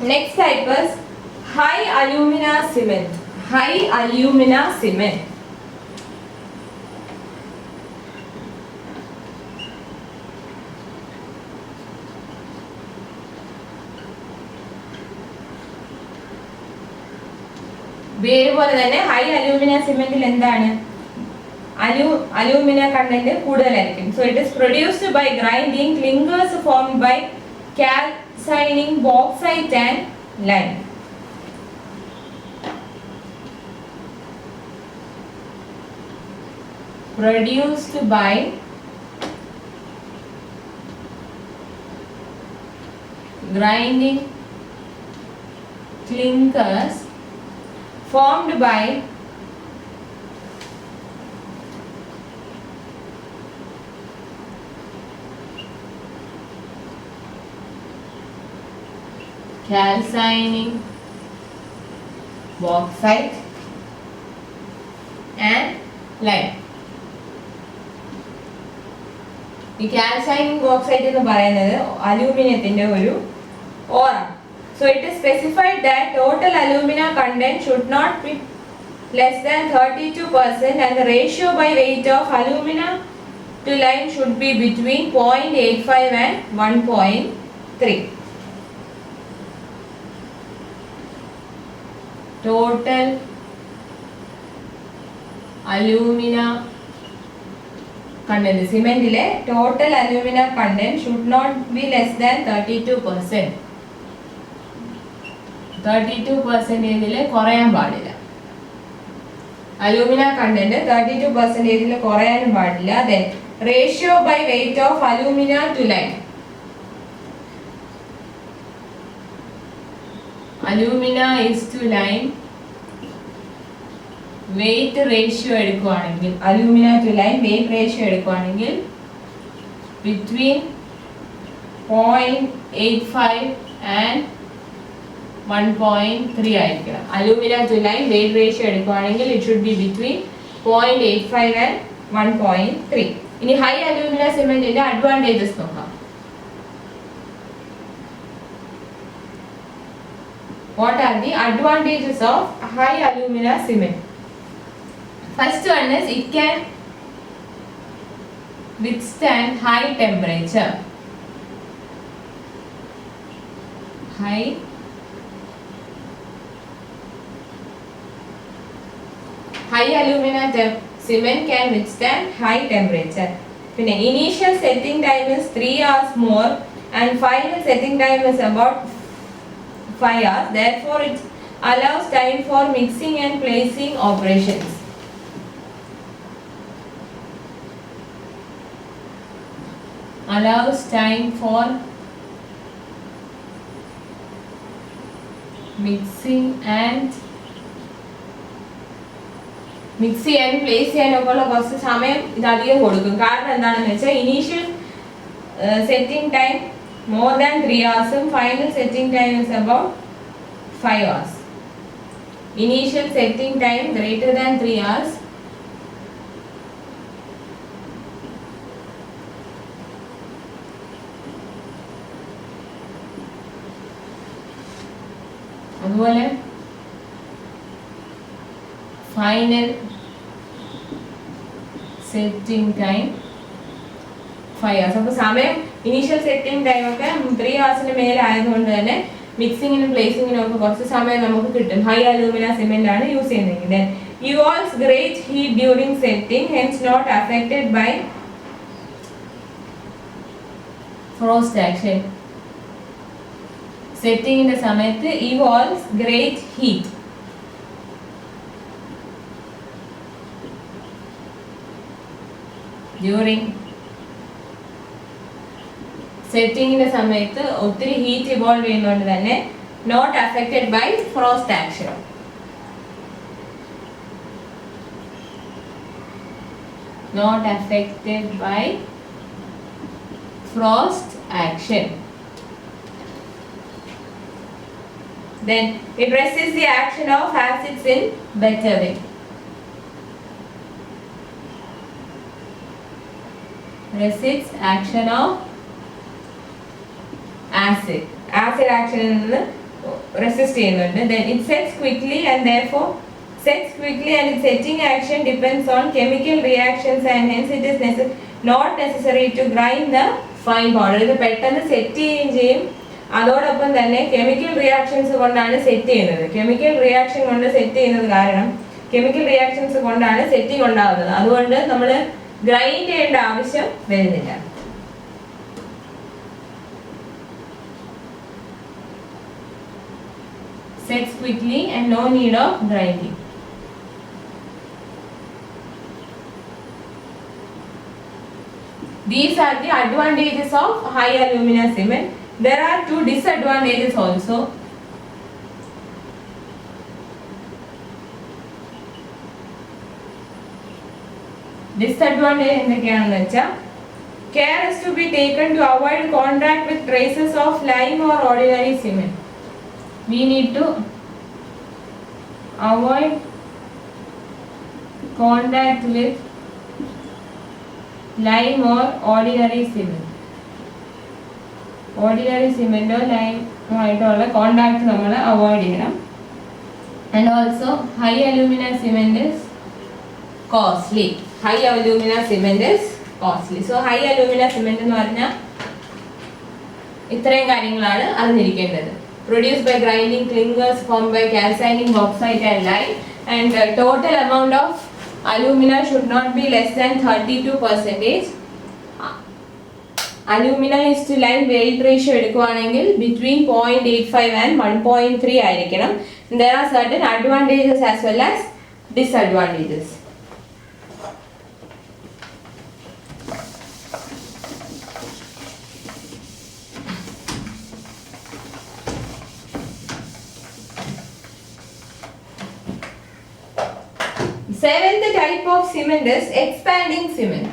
Next type is high alumina cement. High alumina cement. പേര് പോലെ തന്നെ ഹൈ അലൂമിന സിമെന്റിൽ എന്താണ് അലൂമിന കണ്ടന്റ് കൂടുതലായിരിക്കും. So it is produced by grinding clinkers formed by calcining bauxite and lime. Produced by grinding clinkers formed by calcining bauxite and lime. ഈ കാൽസൈനിങ് bauxite എന്ന് പറയുന്നത് അലൂമിനിയത്തിന്റെ ഒരു ഓറാണ്. So it is specified that total alumina content should not be less than 32% and the ratio by weight of alumina to lime should be between 0.85 and 1.3. Total alumina content, സിമെന്റിലെ total alumina content should not be less than 32%. 32% കുറയാൻ പാടില്ല. Alumina content 32% കുറയാനും പാടില്ല. Then ratio by weight of alumina to lime. Alumina is to lime weight ratio എടുക്കുകയാണെങ്കിൽ alumina to lime weight ratio എടുക്കുകയാണെങ്കിൽ between 0.85 and 1.3 ആയിരിക്കണം. Alumina to lime weight ratio എടുക്കുകയാണെങ്കിൽ it should be between 0.85 and 1.3. ഇനി high alumina സിമെന്റിന്റെ advantages നോക്കാം. What are the advantages of high alumina cement? First one is it can withstand high temperature. High alumina cement can withstand high temperature. Then initial setting time is 3 hours more and final setting time is about 5 hours. Therefore, it allows time for mixing and placing operations. Allows time for mixing and mix ചെയ്യാനും place ചെയ്യാനും ഉള്ള കുറച്ച് സമയം ഇത് അധികം കൊടുക്കും. കാരണം എന്താണെന്ന് വെച്ചാൽ initial setting time more than 3 hours final setting time is about 5 hours. Initial setting time greater than 3 hours. അതുപോലെ ഫൈനൽ സെറ്റിംഗ് ടൈം 5 hours. അപ്പോൾ സമയം ഇനീഷ്യൽ സെറ്റിംഗ് ടൈം ഒക്കെ 3 hours മേലെ ആയതുകൊണ്ട് തന്നെ മിക്സിങ്ങിനും പ്ലേസിങ്ങിനും ഒക്കെ കുറച്ച് സമയം നമുക്ക് കിട്ടും. ഹൈ അലൂമിന സിമെന്റ് ആണ് യൂസ് ചെയ്യുന്നത്. Then evolves great heat during setting, hence not affected by frost action. സെറ്റിങ്ങിന്റെ സമയത്ത് evolves great heat. During സെറ്റിങ്ങിന്റെ സമയത്ത് ഒത്തിരി ഹീറ്റ് ഇവോൾവ് ചെയ്യുന്നതുകൊണ്ട് തന്നെ not affected by frost action. Not affected by frost action. Then it resists the action of acids in better way. Resists action of acid. Acid ആക്ഷനിൽ നിന്ന് resist ചെയ്യുന്നുണ്ട്. Then it sets quickly and therefore sets quickly and its setting action depends on chemical reactions and hence it is not necessary to grind the fine powder. ഇത് പെട്ടെന്ന് set ചെയ്യുകയും ചെയ്യും, അതോടൊപ്പം തന്നെ chemical reactions കൊണ്ടാണ് set ചെയ്യുന്നത്. Chemical reaction കൊണ്ട് set ചെയ്യുന്നത് കാരണം കെമിക്കൽ റിയാക്ഷൻസ് കൊണ്ടാണ് സെറ്റിംഗ് ഉണ്ടാകുന്നത്. അതുകൊണ്ട് നമ്മൾ ഗ്രൈൻഡ് ചെയ്യേണ്ട ആവശ്യം വരുന്നില്ല. Sets quickly and no need of grinding. These are the advantages of high alumina cement. There are two disadvantages also. Disadvantage എന്തൊക്കെയാണെന്ന് വെച്ചാൽ care is to be taken to avoid contact with traces of lime or ordinary cement. We need to avoid contact with lime or ordinary cement. Ordinary cement or lime ആയിട്ടുള്ള contact നമ്മൾ avoid ചെയ്യണം. And also high alumina cement is costly. High alumina cement is costly. So high alumina cement എന്ന് പറഞ്ഞാൽ ഇത്രയും കാര്യങ്ങളാണ് അറിഞ്ഞിരിക്കേണ്ടത്. Produced by grinding clinkers formed by calcining bauxite and lime, and total amount of alumina should not be less than 32%. Alumina is to lime weight ratio എടുക്കുകയാണെങ്കിൽ between 0.85 and 1.3 ആയിരിക്കണം. There are certain advantages as well as disadvantages. Seventh type of cement is expanding cement.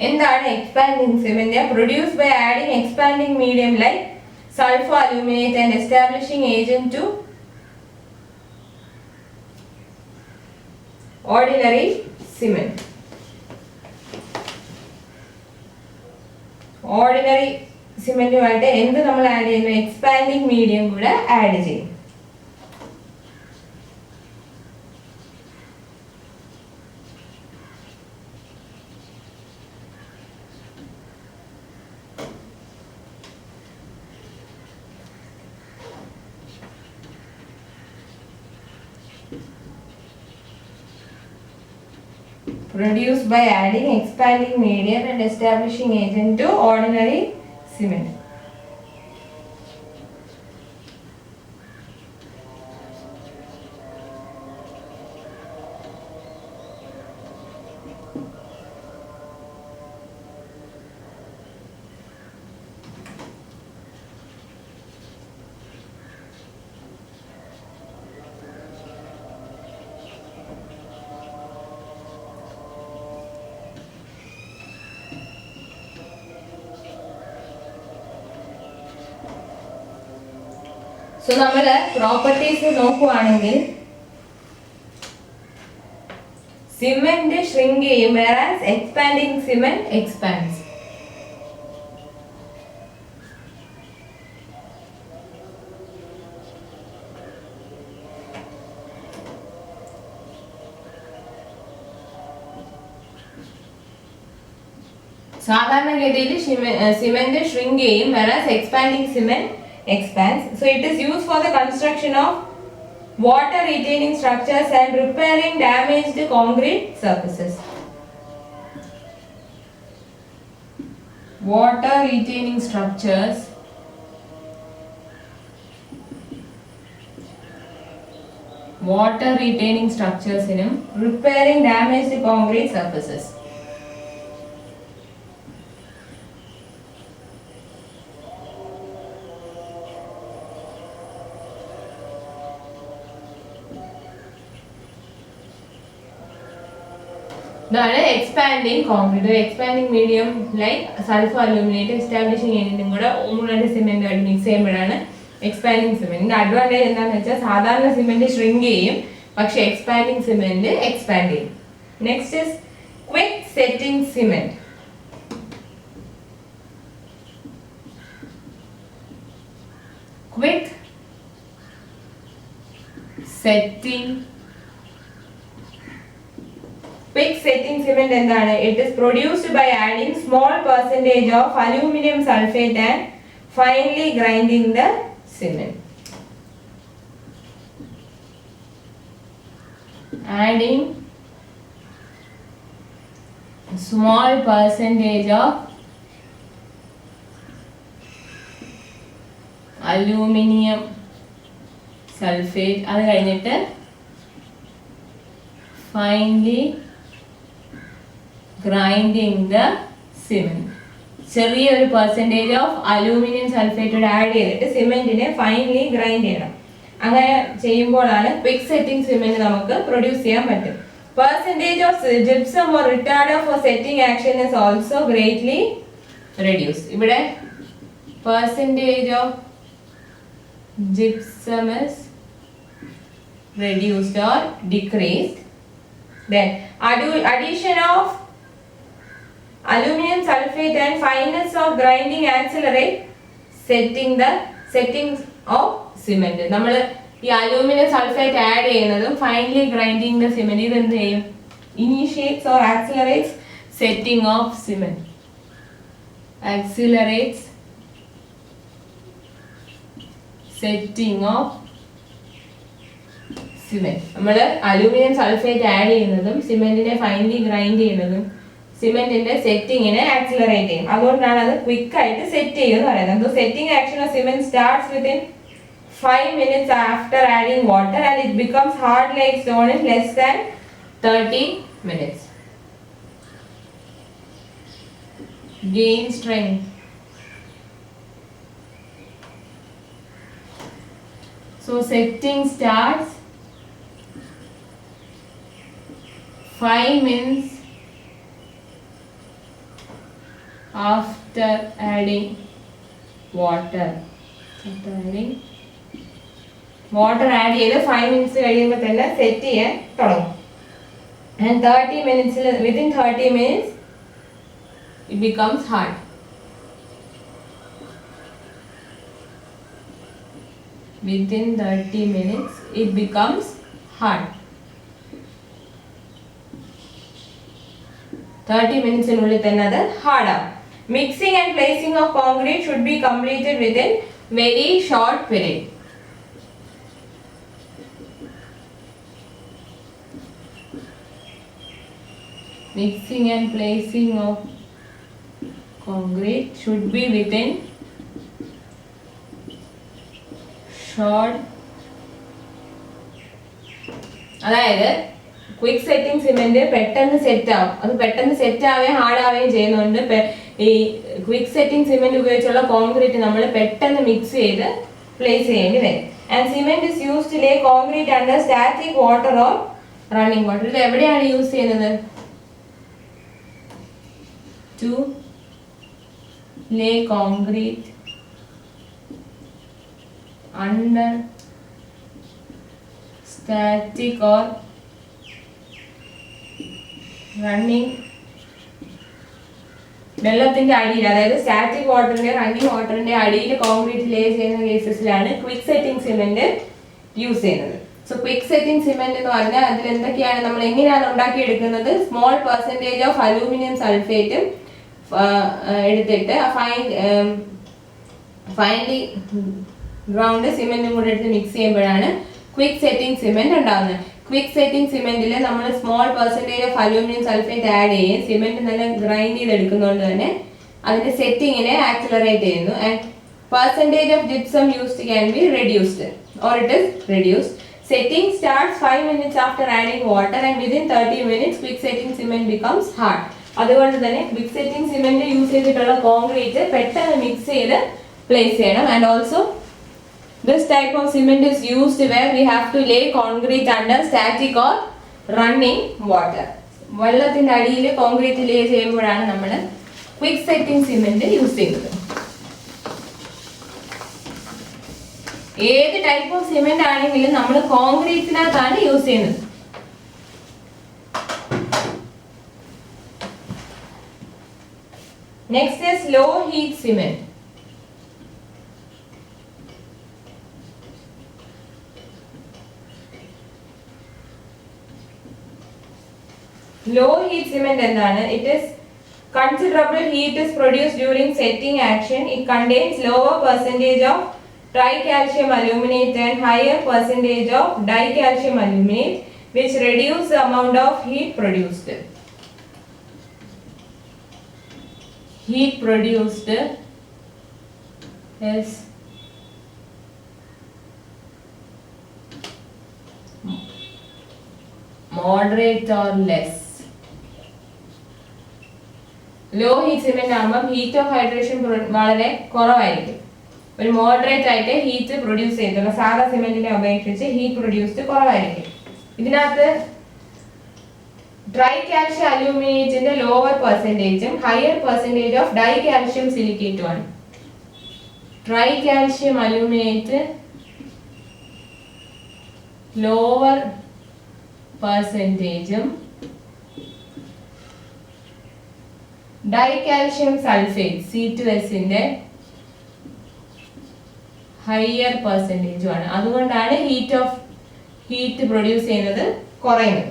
എന്താണ് expanding cement? Produced by adding expanding medium like sulfur aluminate and establishing agent to ordinary cement. Ordinary സിമെന്റുമായിട്ട് എന്ത് നമ്മൾ add ചെയ്യുന്നു? Expanding medium കൂടെ add ചെയ്യും. Produced by adding expanding medium and establishing agent to ordinary cement. So നമ്മൾ properties നോക്കുവാണെങ്കിൽ cement shrink ചെയ്യും, whereas expanding cement expands. സാധാരണഗതിയിൽ സിമെന്റ് shrink ചെയ്യും, whereas expanding cement expands. So it is used for the construction of water retaining structures and repairing damaged concrete surfaces. Water retaining structures in repairing damaged concrete surfaces. ഇതാണ് expanding concrete. Expanding medium like sulphur aluminate establishing ഏജന്റും കൂടെ മൂന്ന് cement ആയിട്ട് mix ചെയ്യുമ്പോഴാണ് expanding cement. ഇതിന്റെ advantage എന്താണെന്ന് വെച്ചാൽ സാധാരണ സിമെന്റ് shrink ചെയ്യും, പക്ഷെ എക്സ്പാൻഡിങ് സിമെന്റ് എക്സ്പാൻഡ് ചെയ്യും. Next is quick setting cement. Quick setting cement എന്താണ്? It is produced by adding small percentage of aluminum sulfate and finely grinding the cement. Adding small percentage of aluminum sulfate അത് കഴിഞ്ഞിട്ട് finely grinding the cement. ചെറിയൊരു percentage of aluminium sulphate add ചെയ്തിട്ട് സിമെന്റിനെ finally grind ചെയ്യണം. അങ്ങനെ ചെയ്യുമ്പോഴാണ് quick setting cement നമുക്ക് produce ചെയ്യാൻ പറ്റും. Percentage of gypsum or retarder for setting action is also greatly reduce. ഇവിടെ percentage of gypsum is reduced or decreased. Then addition of aluminum sulfate and fineness of grinding accelerate settings of cement. നമ്മൾ ഈ aluminium sulphate add ചെയ്യുന്നതും finally grinding the cement ഇത് എന്ത് ചെയ്യും? Initiates or accelerates setting of cement. Accelerates setting of cement. നമ്മൾ aluminium sulphate add ചെയ്യുന്നതും സിമെന്റിനെ finally grind ചെയ്യുന്നതും സിമെന്റിന്റെ സെറ്റിങ്ങിനെ accelerate ചെയ്യും. അതുകൊണ്ടാണ് അത് ക്വിക്ക് ആയിട്ട് സെറ്റ് ചെയ്യുമെന്ന് പറയുന്നത്. Setting action of cement starts within 5 minutes after adding water and it becomes hard like stone in less than 30 minutes. Gain strength. So setting starts 5 minutes after adding water. Water add ചെയ്ത് 5 minutes കഴിയുമ്പോൾ തന്നെ set ചെയ്യാൻ തുടങ്ങും. And 30 മിനിറ്റ്സിൽ within 30 minutes it becomes hard. Within 30 minutes it becomes hard. 30 മിനിറ്റ്സിനുള്ളിൽ തന്നെ അത് hard ആവും. Mixing and placing of concrete should be completed within very short period. Mixing and placing of concrete should be within short. അതായത് quick setting cement പെട്ടെന്ന് set ആവും. അത് പെട്ടെന്ന് set ആവുകയും ഹാർഡ് ആവുകയും ചെയ്യുന്നുണ്ട്. ഈ ക്വിക്ക് സെറ്റിംഗ് സിമെന്റ് ഉപയോഗിച്ചുള്ള കോൺക്രീറ്റ് നമ്മൾ പെട്ടെന്ന് മിക്സ് ചെയ്ത് പ്ലേസ് ചെയ്യേണ്ടി വരും. And cement is used to lay concrete under static water or running water. ഇത് എവിടെയാണ് യൂസ് ചെയ്യുന്നത്? To lay concrete under static or running വെള്ളത്തിന്റെ അടിയിൽ, അതായത് സ്റ്റാറ്റിക് വാട്ടറിന്റെ റണ്ണിങ് വാട്ടറിന്റെ അടിയിൽ കോൺക്രീറ്റ് ലേ ചെയ്യുന്ന കേസസിലാണ് ക്വിക്ക് സെറ്റിംഗ് സിമെന്റ് യൂസ് ചെയ്യുന്നത്. സോ ക്വിക്ക് സെറ്റിംഗ് സിമെന്റ് എന്ന് പറഞ്ഞാൽ അതിൽ എന്തൊക്കെയാണ്, നമ്മൾ എങ്ങനെയാണ് ഉണ്ടാക്കിയെടുക്കുന്നത്? സ്മോൾ പെർസെൻറ്റേജ് ഓഫ് അലൂമിനിയം സൾഫേറ്റും എടുത്തിട്ട് ഫൈനലി ഗ്രൗണ്ട് സിമെന്റും കൂടെ എടുത്ത് മിക്സ് ചെയ്യുമ്പോഴാണ് ക്വിക്ക് സെറ്റിംഗ് സിമെന്റ് ഉണ്ടാകുന്നത്. ക്വിക്ക് സെറ്റിംഗ് സിമെന്റിൽ നമ്മൾ small percentage of aluminium sulphate add ചെയ്യും. സിമെന്റ് നല്ല ഗ്രൈൻഡ് ചെയ്തെടുക്കുന്നതുകൊണ്ട് തന്നെ അതിന്റെ സെറ്റിങ്ങിനെ ആക്സിലറേറ്റ് ചെയ്യുന്നു. And percentage of gypsum used can be reduced or it is reduced. Setting starts 5 minutes after adding water and within 30 minutes quick setting cement becomes hard. അതുകൊണ്ട് തന്നെ quick setting cement use ചെയ്തിട്ടുള്ള concrete പെട്ടെന്ന് mix ചെയ്ത് place ചെയ്യണം. And also this type of cement is used where we have to lay concrete under static or running water. വെള്ളത്തിന്റെ അടിയിൽ concrete ലേ ചെയ്യുമ്പോഴാണ് നമ്മൾ ക്വിക്ക് സെറ്റിംഗ് സിമെന്റ് യൂസ് ചെയ്യുന്നത്. ഏത് ടൈപ്പ് ഓഫ് സിമെന്റ് ആണെങ്കിലും നമ്മൾ കോൺക്രീറ്റിനകത്താണ് യൂസ് ചെയ്യുന്നത്. Next is low heat cement. Low heat cement എന്താണ്? It is considerable heat is produced during setting action. It contains lower percentage of tricalcium aluminate and higher percentage of dicalcium aluminate, which reduce the amount of heat produced. Heat produced is moderate or less. Low heat cement ആകുമ്പോൾ heat of hydration വളരെ കുറവായിരിക്കും. ഒരു moderate ആയിട്ട് heat produce ചെയ്തിട്ടുള്ള സാധാ സിമെന്റിനെ അപേക്ഷിച്ച് heat produced കുറവായിരിക്കും. ഇതിനകത്ത് ട്രൈ കാൽഷ്യം അലൂമിനേറ്റിന്റെ ലോവർ പെർസെന്റേജും higher percentage of dicalcium സിലിക്കേറ്റും ആണ്. ട്രൈ കാൽഷ്യം അലൂമിനേറ്റ് ലോവർ പെർസെന്റേജും ഡൈകാൽഷ്യം സൾഫേറ്റ് C2S ന്റെ ഹയർ പെർസെന്റേജും ആണ്. അതുകൊണ്ടാണ് ഹീറ്റ് പ്രൊഡ്യൂസ് ചെയ്യുന്നത് കുറയുന്നത്.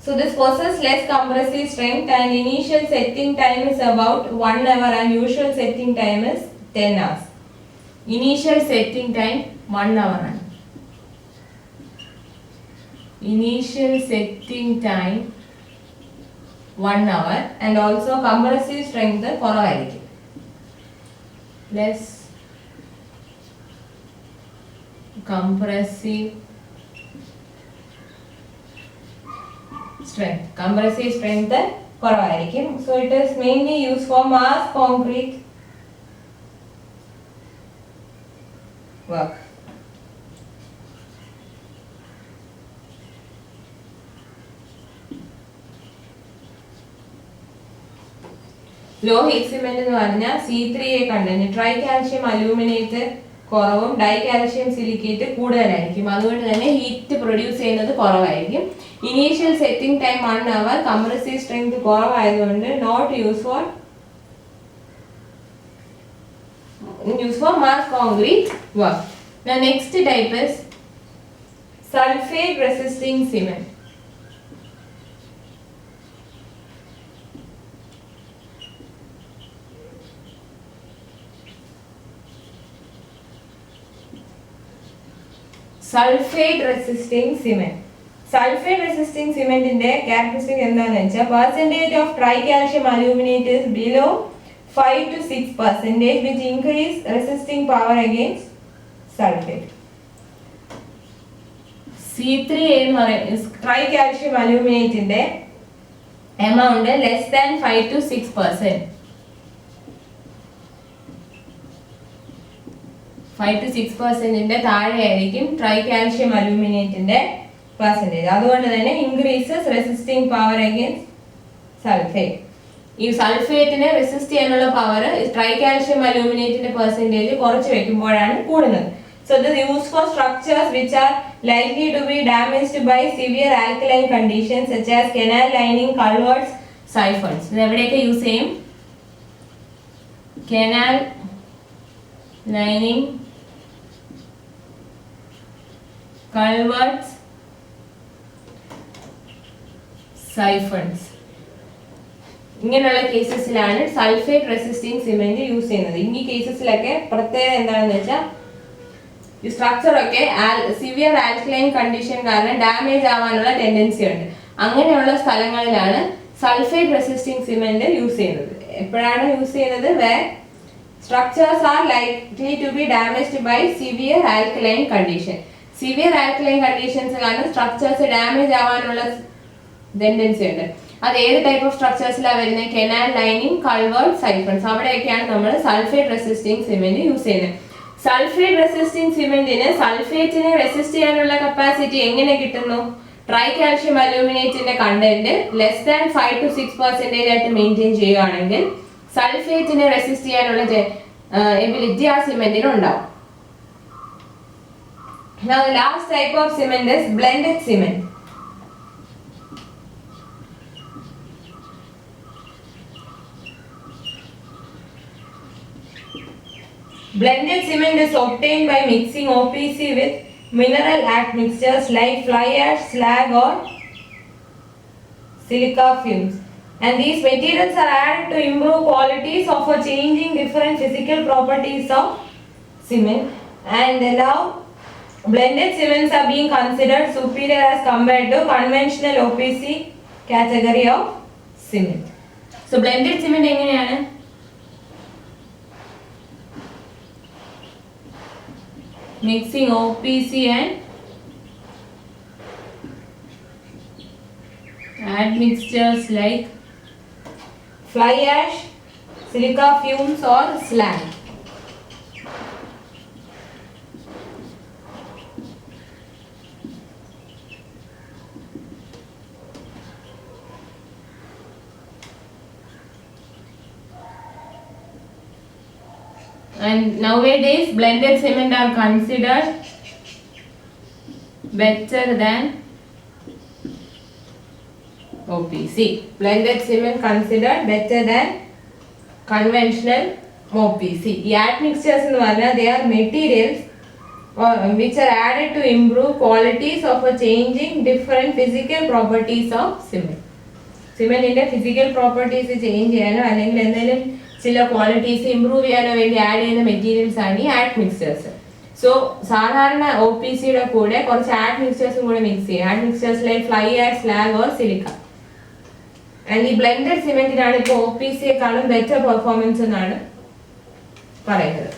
So this possesses less compressive strength and initial setting time is about 1 hour and usual setting time is 10 hours. Initial setting time 1 hour ആണ്. Initial setting time 1 hour and also compressive strength കുറവായിരിക്കും. Less compressive strength. Compressive strength കുറവായിരിക്കും. So it is mainly used for mass concrete work. Low heat cement എന്ന് പറഞ്ഞാൽ C3A content tricalcium aluminate കുറവും dicalcium silicate കൂടുതലായിരിക്കും. അതുകൊണ്ട് തന്നെ heat produce ചെയ്യുന്നത് കുറവായിരിക്കും. Initial setting time 1 hour, compressive strength കുറവായതുകൊണ്ട് not use for mass concrete work. Now next type is sulfate resisting cement. Sulfate resisting cement. Sulfate resisting cement ന്റെ characteristic എന്താണെന്ന് വെച്ചാൽ percentage of tricalcium aluminate is below 5 to 6%, which increase resisting power against sulfate. C3A എന്ന് പറയുന്നത് tricalcium aluminate ന്റെ amount less than 5 to 6%. 5 to 6% താഴെയായിരിക്കും ട്രൈകാൽഷ്യം അലൂമിനേറ്റിന്റെ percentage. അതുകൊണ്ട് തന്നെ increases resisting power against sulphate. ഈ സൾഫേറ്റിനെ resist ചെയ്യാനുള്ള പവർ ട്രൈകാൽഷ്യം അലൂമിനേറ്റിന്റെ പെർസെന്റേജ് കുറച്ച് വെക്കുമ്പോഴാണ് കൂടുന്നത്. So this is used for structures which are likely to be damaged by severe alkaline conditions such as canal lining, culverts, siphons. ഇത് എവിടെയൊക്കെ use ചെയ്യും? Canal lining, culverts, siphons. ഇങ്ങനെയുള്ള കേസസിലാണ് sulphate resisting cement use ചെയ്യുന്നത്. ഈ കേസസിലൊക്കെ പ്രത്യേകത എന്താണെന്ന് വെച്ചാൽ ഈ സ്ട്രക്ചർ ഒക്കെ സിവിയർ ആൽക്കലൈൻ കണ്ടീഷൻ കാരണം ഡാമേജ് ആവാനുള്ള ടെൻഡൻസി ഉണ്ട്. അങ്ങനെയുള്ള സ്ഥലങ്ങളിലാണ് സൾഫേറ്റ് റെസിസ്റ്റിംഗ് സിമെന്റ് യൂസ് ചെയ്യുന്നത്. എപ്പോഴാണ് യൂസ് ചെയ്യുന്നത്? where structures are likely to be damaged by severe alkaline condition. Severe alkaline conditions കാരണം സ്ട്രക്ചേഴ്സ് ഡാമേജ് ആവാനുള്ള ടെൻഡൻസി ഉണ്ട്. അത് ഏത് ടൈപ്പ് ഓഫ് സ്ട്രക്ചേഴ്സിലാണ് വരുന്നത്? Canal lining, culvert, siphons. അവിടെയൊക്കെയാണ് നമ്മൾ സൾഫേറ്റ് റെസിസ്റ്റിംഗ് സിമെന്റ് യൂസ് ചെയ്യുന്നത്. സൾഫേറ്റ് റെസിസ്റ്റിംഗ് സിമെന്റിന് സൾഫേറ്റിനെ റെസിസ്റ്റ് ചെയ്യാനുള്ള കപ്പാസിറ്റി എങ്ങനെ കിട്ടുന്നു? ട്രൈകാൽഷ്യം അലൂമിനേറ്റിന്റെ കണ്ടന്റ് ലെസ് ദാൻ 5 to 6% ആയിട്ട് മെയിൻറ്റെയിൻ ചെയ്യുകയാണെങ്കിൽ സൾഫേറ്റിനെ റെസിസ്റ്റ് ചെയ്യാനുള്ള എബിലിറ്റി ആ സിമെന്റിന് ഉണ്ടാവും. Now the last type of cement is blended cement. Blended cement is obtained by mixing OPC with mineral admixtures like fly ash, slag or silica fumes. And these materials are added to improve qualities of a changing different physical properties of cement. And now blended cements are being considered superior as compared to conventional OPC category of cement. So blended cement എങ്ങനെയാണ്? Mixing OPC and admixtures like fly ash, silica fumes or slag. And nowadays blended cement are considered better than OPC. Blended cement considered better than conventional OPC. The admixtures in Varna, they are materials which are added to improve qualities of a changing different physical properties of cement. Cement in the physical properties change ചെയ്യാനോ അല്ലെങ്കിൽ എന്തെങ്കിലും ചില qualities improve ചെയ്യാനോ വേണ്ടി add ചെയ്യുന്ന materials ആണ് ഈ ആഡ്മിക്സ്റ്റേഴ്സ്. So സാധാരണ OPCയുടെ കൂടെ കുറച്ച് ആഡ്മിക്സ്റ്റേഴ്സും കൂടെ മിക്സ് ചെയ്യും. Admixtures like fly ash, slag or silica. And ഈ ബ്ലെൻഡഡ് സിമെന്റിനാണ് ഇപ്പോൾ OPCയെക്കാളും ബെറ്റർ പെർഫോമൻസ് എന്നാണ് പറയുന്നത്.